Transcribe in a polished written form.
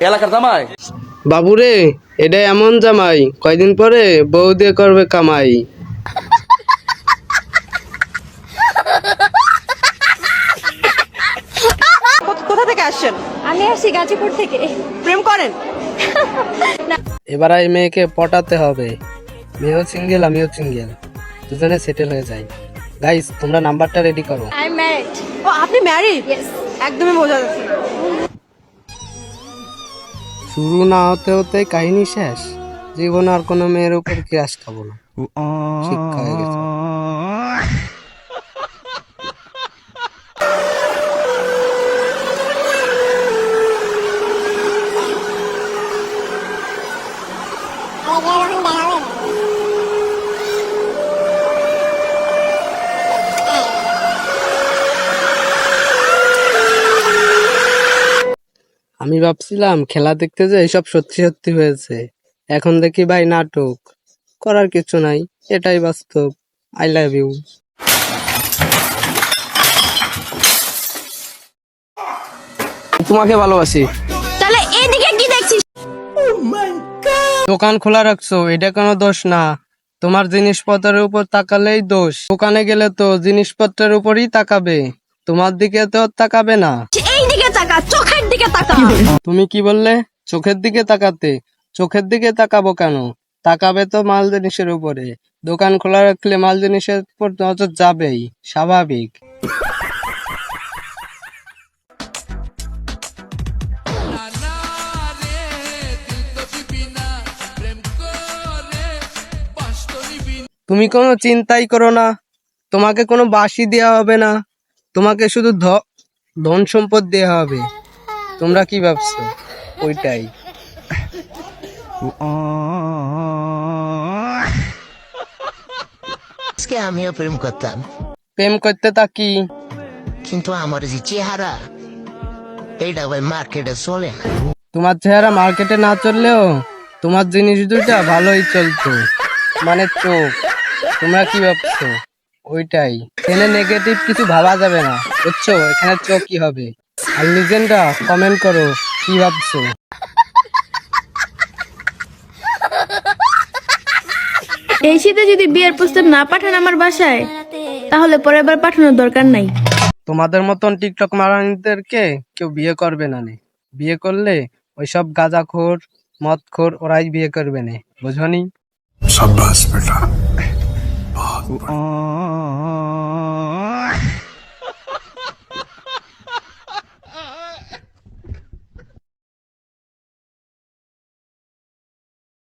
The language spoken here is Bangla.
এলাকার জামাই। বাবুরে, এটা এমন জামাই কয়দিন পরে বউ দিয়ে করবে কামাই। কোথা থেকে আসছেন? আমি আসছি গাজীপুর থেকে। প্রেম করেন? এবার এই মেয়েকে পটাতে হবে। মেয়েও সিঙ্গেল, আমিও সিঙ্গেল, দুজনে সেটেল হয়ে যাই। গাইস, তোমরা নাম্বারটা রেডি করো। I am married. ও, আপনি ম্যারিড? ইয়েস। একদমই বোঝা যাচ্ছে না। শুরু না হতে হতে কাহিনী শেষ। জীবন আর কোনো মেয়ের উপর ক্রাশ খাবো না, শিক্ষা হয়ে গেছে। আমি ভাবছিলাম খেলা দেখতে যে এইসব সত্যি সত্যি হয়েছে, এখন দেখি ভাই নাটক। করার কিছু নাই, এটাই বাস্তব। I love you. তোমাকে ভালোবাসি। তাহলে এদিকে কি দেখছিস? দোকান খোলা রাখছো, এটা কোনো দোষ না। তোমার জিনিসপত্রের উপর তাকালেই দোষ। দোকানে গেলে তো জিনিসপত্রের উপরই তাকাবে, তোমার দিকে তো তাকাবে না। এই দিকে তাকা, চোখের দিকে তাকা। তুমি কি বললে? চোখের দিকে তাকাতে? চোখের দিকে তাকাবো কেন? তাকাবে তো মাল জিনিসের উপরে। দোকান খোলা রাখলে মাল জিনিসের উপর নজর যাবেই, স্বাভাবিক। তুমি কোনো চিন্তাই করো না, তোমাকে কোনো বাসি দেওয়া হবে না, তোমাকে শুধু ধন সম্পদ দেওয়া হবে। তোমরা কি ভাবছো? ওইটাই। আজকে আমিও প্রেম করতাম, প্রেম করতে থাকি, কিন্তু আমার যে চেহারা, এইটা ভাই মার্কেটে চলে না। তোমার চেহারা মার্কেটে না চললেও তোমার জিনিস দুইটা ভালোই চলতো, মানে চোখ। তোমরা কি ভাবছো? ওইটাই। এখানে নেগেটিভ কিছু ভাবা যাবে না, বুঝছো? এখানে চোখ কি হবে। আর লিজেন্ডরা কমেন্ট করো কি ভাবছো। এই শীতে যদি বিয়ের প্রস্তাব না পাঠান আমার বাসায়, তাহলে পরের বার পাঠানোর দরকার নাই। তোমাদের মতন টিকটক মারানিদেরকে কেউ বিয়ে করবে না নে। বিয়ে করলে ওইসব গাঁজাখোর, মদখোর, ওরাই বিয়ে করবে না, বুঝনি? शाबाश बेटा, बहुत